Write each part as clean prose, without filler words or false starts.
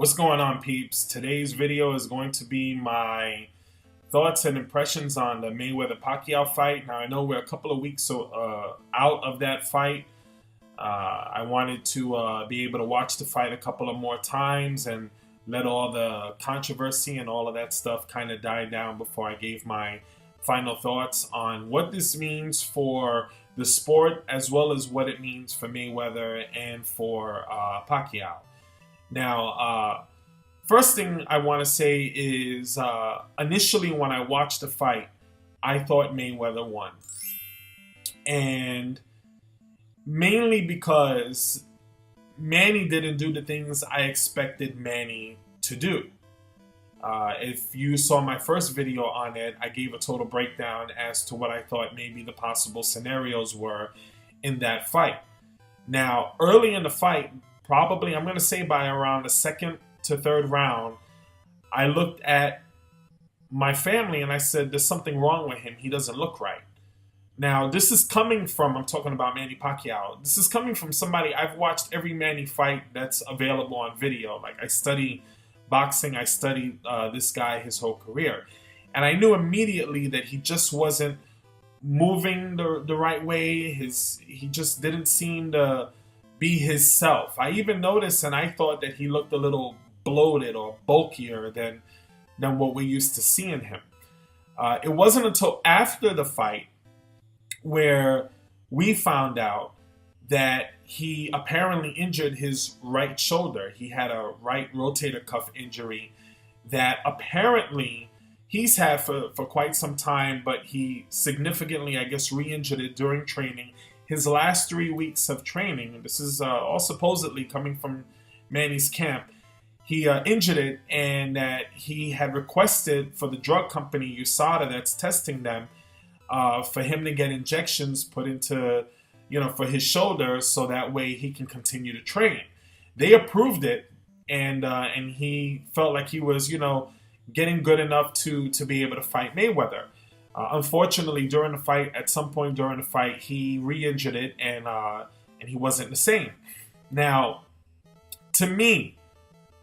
What's going on, peeps? Today's video is going to be my thoughts and impressions on the Mayweather-Pacquiao fight. Now, I know we're a couple of weeks out of that fight. I wanted to be able to watch the fight a couple of more times and let all the controversy and all of that stuff kind of die down before I gave my final thoughts on what this means for the sport as well as what it means for Mayweather and for Pacquiao. Now, first thing I want to say is initially when I watched the fight, I thought Mayweather won. And mainly because Manny didn't do the things I expected Manny to do. If you saw my first video on it, I gave a total breakdown as to what I thought maybe the possible scenarios were in that fight. Now, early in the fight, probably, I'm going to say by around the second to third round, I looked at my family and I said, there's something wrong with him. He doesn't look right. Now, this is coming from, I'm talking about Manny Pacquiao. This is coming from somebody, I've watched every Manny fight that's available on video. Like, I study boxing, I studied this guy his whole career. And I knew immediately that he just wasn't moving the right way. He just didn't seem to be his self. I even noticed, and I thought that he looked a little bloated or bulkier than what we used to seeing him. It wasn't until after the fight where we found out that he apparently injured his right shoulder. He had a right rotator cuff injury that apparently he's had for quite some time, but he significantly, I guess, re-injured it during training. His last 3 weeks of training, this is all supposedly coming from Manny's camp, he injured it, and that he had requested for the drug company USADA that's testing them for him to get injections put into, for his shoulder so that way he can continue to train. They approved it, and he felt like he was, getting good enough to be able to fight Mayweather. Unfortunately, during the fight, at some point during the fight, he re-injured it, and he wasn't the same. Now, to me,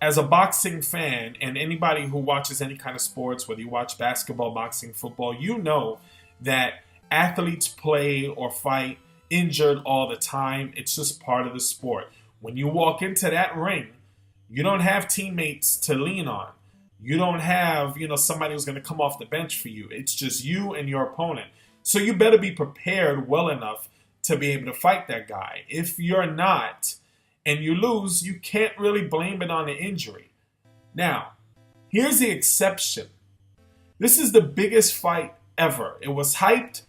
as a boxing fan, and anybody who watches any kind of sports, whether you watch basketball, boxing, football, you know that athletes play or fight injured all the time. It's just part of the sport. When you walk into that ring, you don't have teammates to lean on. You don't have, somebody who's going to come off the bench for you. It's just you and your opponent. So you better be prepared well enough to be able to fight that guy. If you're not and you lose, you can't really blame it on the injury. Now, here's the exception. This is the biggest fight ever. It was hyped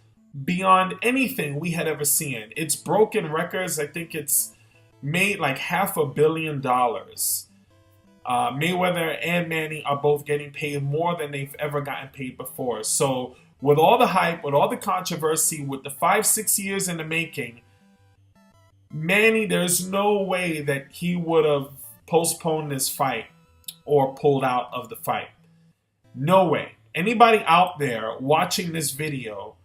beyond anything we had ever seen. It's broken records. I think it's made like $500 million. Mayweather and Manny are both getting paid more than they've ever gotten paid before. So with all the hype, with all the controversy, with the 5-6 years in the making, Manny, there's no way that he would have postponed this fight or pulled out of the fight. No way. Anybody out there watching this video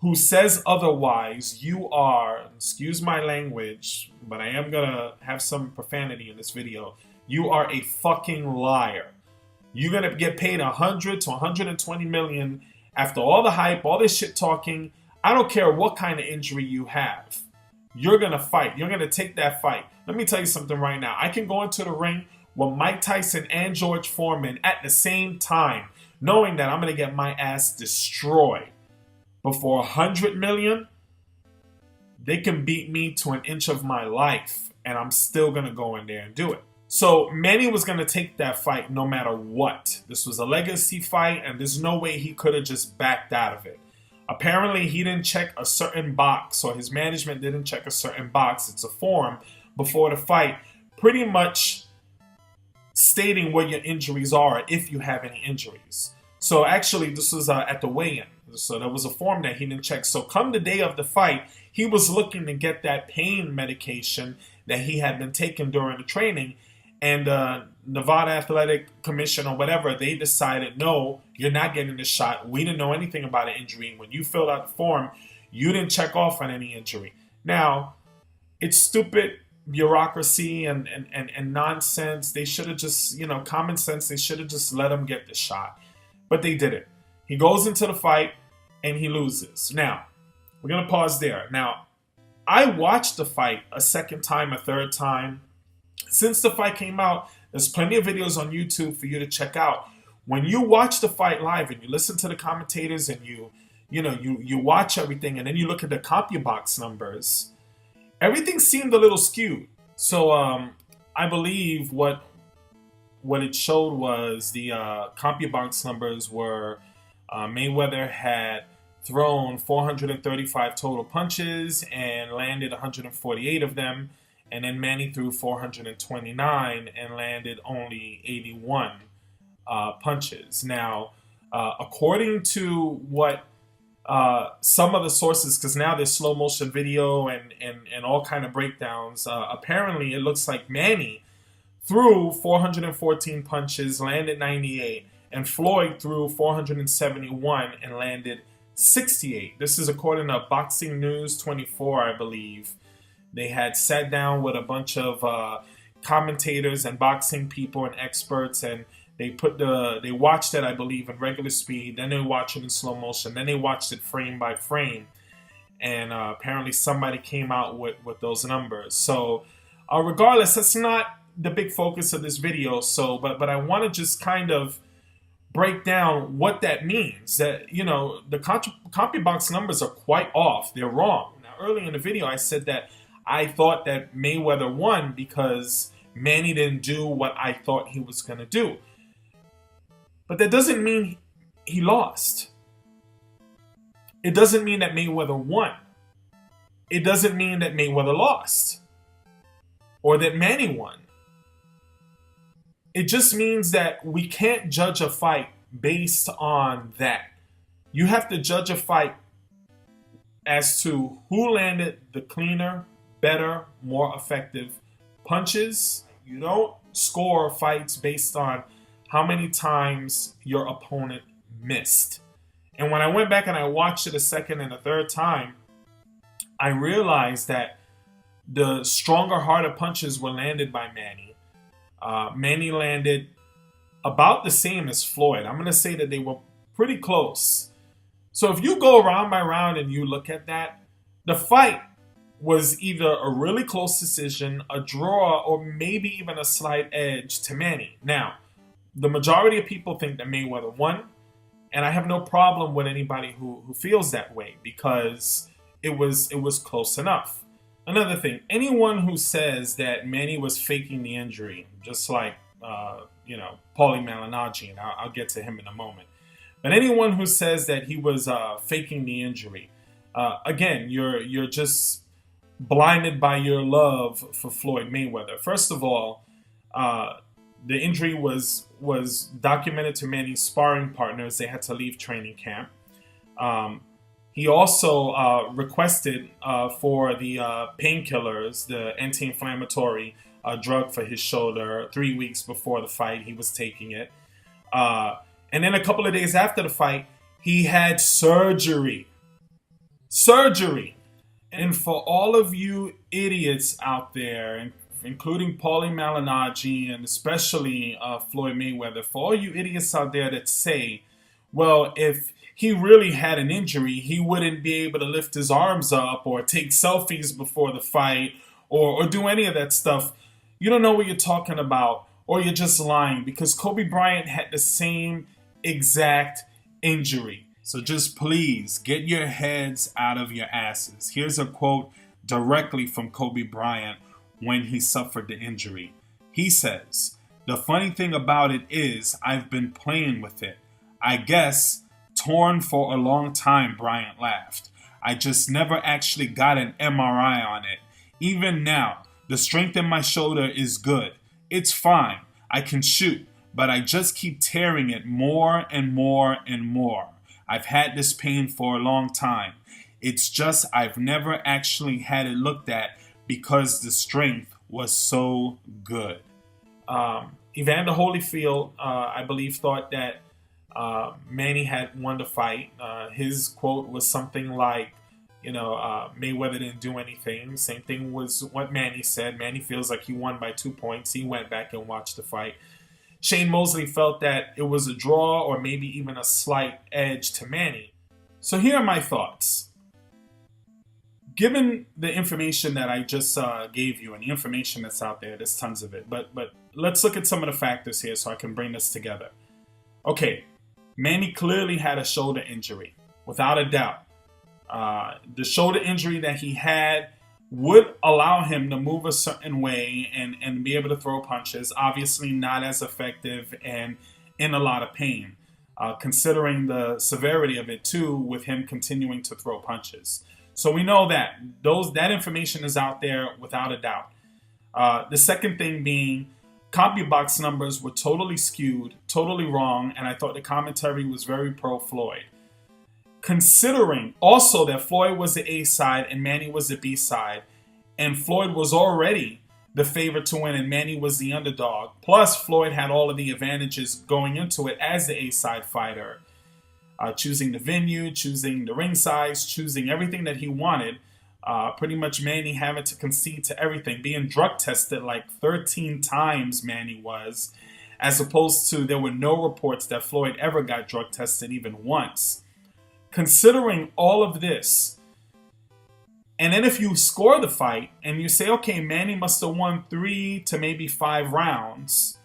who says otherwise, you are, excuse my language, but I am going to have some profanity in this video. You are a fucking liar. You're going to get paid 100 to 120 million after all the hype, all this shit talking. I don't care what kind of injury you have. You're going to fight. You're going to take that fight. Let me tell you something right now. I can go into the ring with Mike Tyson and George Foreman at the same time, knowing that I'm going to get my ass destroyed. But for 100 million, they can beat me to an inch of my life, and I'm still going to go in there and do it. So Manny was going to take that fight no matter what. This was a legacy fight, and there's no way he could have just backed out of it. Apparently, he didn't check a certain box, or his management didn't check a certain box. It's a form before the fight, pretty much stating what your injuries are, if you have any injuries. So actually, this was at the weigh-in. So there was a form that he didn't check. So come the day of the fight, he was looking to get that pain medication that he had been taking during the training. And Nevada Athletic Commission or whatever, they decided, no, you're not getting the shot. We didn't know anything about an injury. When you filled out the form, you didn't check off on any injury. Now, it's stupid bureaucracy and nonsense. They should have just, common sense, they should have just let him get the shot. But they didn't. He goes into the fight and he loses. Now, we're going to pause there. Now, I watched the fight a second time, a third time. Since the fight came out, there's plenty of videos on YouTube for you to check out. When you watch the fight live and you listen to the commentators and you watch everything and then you look at the CompuBox numbers, everything seemed a little skewed. So I believe what it showed was the CompuBox numbers were Mayweather had thrown 435 total punches and landed 148 of them, and then Manny threw 429 and landed only 81 punches. Now, according to what some of the sources, because now there's slow motion video and all kind of breakdowns, apparently it looks like Manny threw 414 punches, landed 98, and Floyd threw 471 and landed 68. This is according to Boxing News 24, I believe. They had sat down with a bunch of commentators and boxing people and experts, and they watched it, I believe, in regular speed. Then they watched it in slow motion. Then they watched it frame by frame, and apparently somebody came out with those numbers. So, regardless, that's not the big focus of this video. So, but I want to just kind of break down what that means. That the CompuBox numbers are quite off. They're wrong. Now, early in the video, I said that I thought that Mayweather won because Manny didn't do what I thought he was going to do. But that doesn't mean he lost. It doesn't mean that Mayweather won. It doesn't mean that Mayweather lost or that Manny won. It just means that we can't judge a fight based on that. You have to judge a fight as to who landed the cleaner, better, more effective punches. You don't score fights based on how many times your opponent missed. And when I went back and I watched it a second and a third time, I realized that the stronger, harder punches were landed by Manny. Manny landed about the same as Floyd. I'm going to say that they were pretty close. So if you go round by round and you look at that, the fight was either a really close decision, a draw, or maybe even a slight edge to Manny. Now, the majority of people think that Mayweather won, and I have no problem with anybody who feels that way because it was close enough. Another thing, anyone who says that Manny was faking the injury, just like Paulie Malignaggi, and I'll get to him in a moment, but anyone who says that he was faking the injury, again, you're just blinded by your love for Floyd Mayweather. First of all, the injury was documented to Manny's sparring partners. They had to leave training camp. He also requested for the painkillers, the anti-inflammatory drug for his shoulder 3 weeks before the fight. He was taking it. And then a couple of days after the fight, he had surgery. Surgery. And for all of you idiots out there, including Paulie Malignaggi and especially Floyd Mayweather, for all you idiots out there that say, well, if he really had an injury, he wouldn't be able to lift his arms up or take selfies before the fight or do any of that stuff, you don't know what you're talking about, or you're just lying, because Kobe Bryant had the same exact injury. So just please get your heads out of your asses. Here's a quote directly from Kobe Bryant when he suffered the injury. He says, "The funny thing about it is I've been playing with it. I guess torn for a long time," Bryant laughed. "I just never actually got an MRI on it. Even now, the strength in my shoulder is good. It's fine. I can shoot, but I just keep tearing it more and more and more. I've had this pain for a long time. It's just I've never actually had it looked at because the strength was so good." Evander Holyfield, I believe, thought that Manny had won the fight. His quote was something like, Mayweather didn't do anything. Same thing was what Manny said. Manny feels like he won by 2 points. He went back and watched the fight. Shane Mosley felt that it was a draw or maybe even a slight edge to Manny. So here are my thoughts. Given the information that I just gave you and the information that's out there, there's tons of it. But let's look at some of the factors here so I can bring this together. Okay, Manny clearly had a shoulder injury, without a doubt. The shoulder injury that he had would allow him to move a certain way and be able to throw punches. Obviously not as effective and in a lot of pain, considering the severity of it too, with him continuing to throw punches. So we know that that information is out there without a doubt. The second thing being, CompuBox numbers were totally skewed, totally wrong, and I thought the commentary was very pro-Floyd. Considering also that Floyd was the A side and Manny was the B side, and Floyd was already the favorite to win and Manny was the underdog, plus Floyd had all of the advantages going into it as the A side fighter. Choosing the venue, choosing the ring size, choosing everything that he wanted. Pretty much Manny having to concede to everything. Being drug tested like 13 times Manny was, as opposed to there were no reports that Floyd ever got drug tested even once. Considering all of this, and then if you score the fight and you say, okay, Manny must have won 3 to maybe 5 rounds,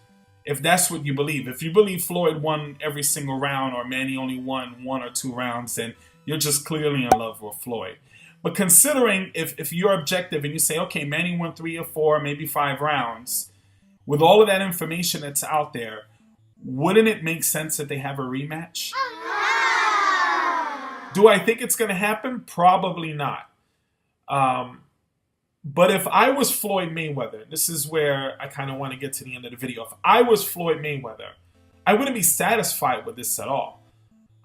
if that's what you believe. If you believe Floyd won every single round or Manny only won 1 or 2 rounds, then you're just clearly in love with Floyd. But considering if you're objective and you say, okay, Manny won 3 or 4, maybe 5 rounds, with all of that information that's out there, wouldn't it make sense that they have a rematch? Do I think it's going to happen? Probably not. But if I was Floyd Mayweather, this is where I kind of want to get to the end of the video. If I was Floyd Mayweather, I wouldn't be satisfied with this at all.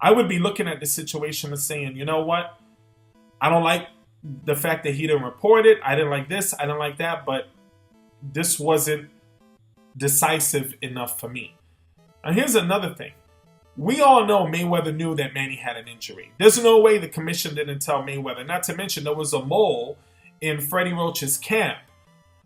I would be looking at the situation and saying, you know what? I don't like the fact that he didn't report it. I didn't like this. I didn't like that. But this wasn't decisive enough for me. Now, here's another thing. We all know Mayweather knew that Manny had an injury. There's no way the commission didn't tell Mayweather. Not to mention there was a mole in Freddie Roach's camp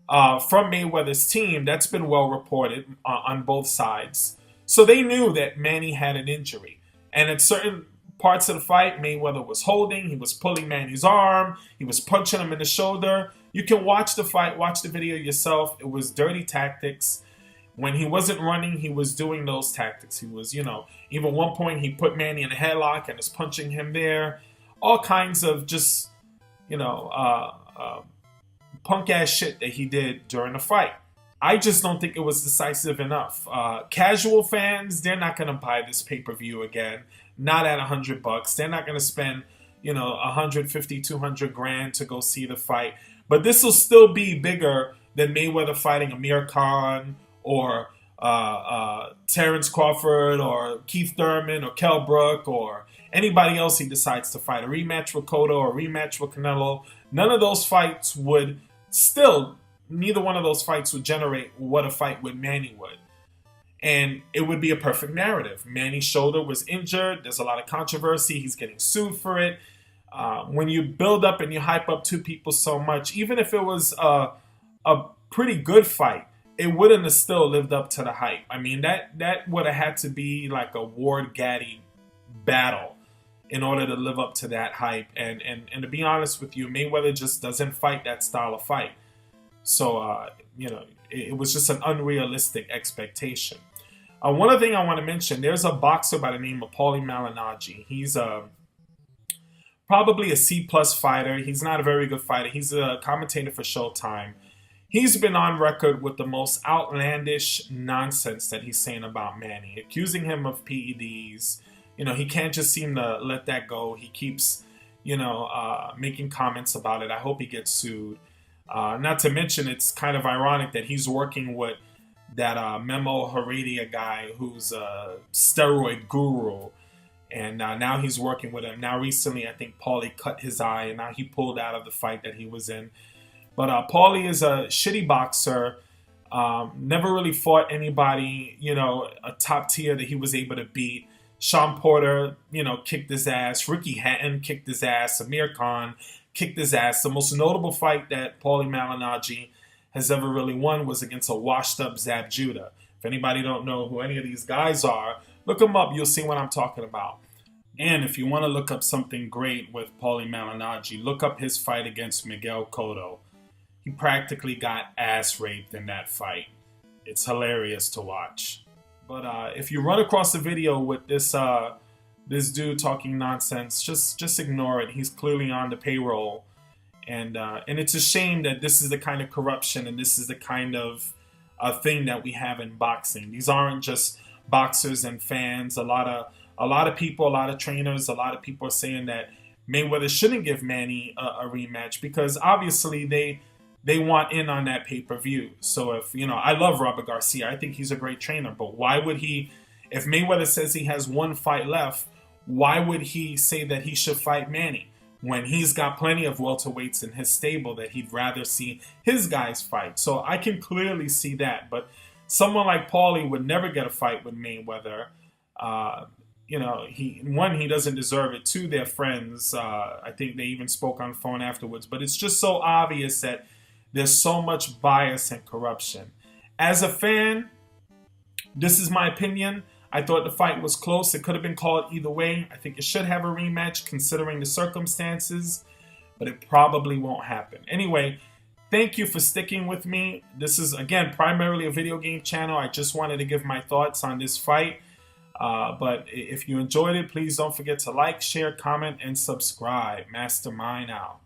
from Mayweather's team. That's been well reported on both sides. So they knew that Manny had an injury. And at certain parts of the fight, Mayweather was holding. He was pulling Manny's arm. He was punching him in the shoulder. You can watch the fight, watch the video yourself. It was dirty tactics. When he wasn't running, he was doing those tactics. He was, even one point he put Manny in a headlock and is punching him there. All kinds of just, punk ass shit that he did during the fight. I just don't think it was decisive enough. Casual fans, they're not going to buy this pay-per-view again. Not at $100. They're not going to spend, 150, 200 grand to go see the fight. But this will still be bigger than Mayweather fighting Amir Khan or Terrence Crawford or Keith Thurman or Kell Brook or anybody else he decides to fight. A rematch with Cotto or a rematch with Canelo. None of those fights would neither one of those fights would generate what a fight with Manny would. And it would be a perfect narrative. Manny's shoulder was injured. There's a lot of controversy. He's getting sued for it. When you build up and you hype up two people so much, even if it was a pretty good fight, it wouldn't have still lived up to the hype. I mean, that would have had to be like a Ward Gaddy battle in order to live up to that hype. And to be honest with you, Mayweather just doesn't fight that style of fight. So, it was just an unrealistic expectation. One other thing I want to mention, there's a boxer by the name of Paulie Malignaggi. He's probably a C-plus fighter. He's not a very good fighter. He's a commentator for Showtime. He's been on record with the most outlandish nonsense that he's saying about Manny, accusing him of PEDs. He can't just seem to let that go. He keeps, making comments about it. I hope he gets sued. Not to mention, it's kind of ironic that he's working with that Memo Heredia guy who's a steroid guru. And now he's working with him. Now recently, I think Paulie cut his eye and now he pulled out of the fight that he was in. But Paulie is a shitty boxer. Never really fought anybody, a top tier that he was able to beat. Sean Porter, kicked his ass. Ricky Hatton kicked his ass. Amir Khan kicked his ass. The most notable fight that Paulie Malignaggi has ever really won was against a washed-up Zab Judah. If anybody don't know who any of these guys are, look them up. You'll see what I'm talking about. And if you want to look up something great with Paulie Malignaggi, look up his fight against Miguel Cotto. He practically got ass raped in that fight. It's hilarious to watch. But if you run across a video with this this dude talking nonsense, just ignore it. He's clearly on the payroll, and it's a shame that this is the kind of corruption and this is the kind of thing that we have in boxing. These aren't just boxers and fans. A lot of people, a lot of trainers, a lot of people are saying that Mayweather shouldn't give Manny a rematch because obviously they want in on that pay-per-view. So if, I love Robert Garcia. I think he's a great trainer, but why would he, if Mayweather says he has one fight left, why would he say that he should fight Manny when he's got plenty of welterweights in his stable that he'd rather see his guys fight? So I can clearly see that, but someone like Paulie would never get a fight with Mayweather. He doesn't deserve it. Two, they're friends. I think they even spoke on the phone afterwards. But it's just so obvious that there's so much bias and corruption. As a fan, this is my opinion. I thought the fight was close. It could have been called either way. I think it should have a rematch considering the circumstances, but it probably won't happen. Anyway, thank you for sticking with me. This is, again, primarily a video game channel. I just wanted to give my thoughts on this fight. But if you enjoyed it, please don't forget to like, share, comment, and subscribe. Mastermind out.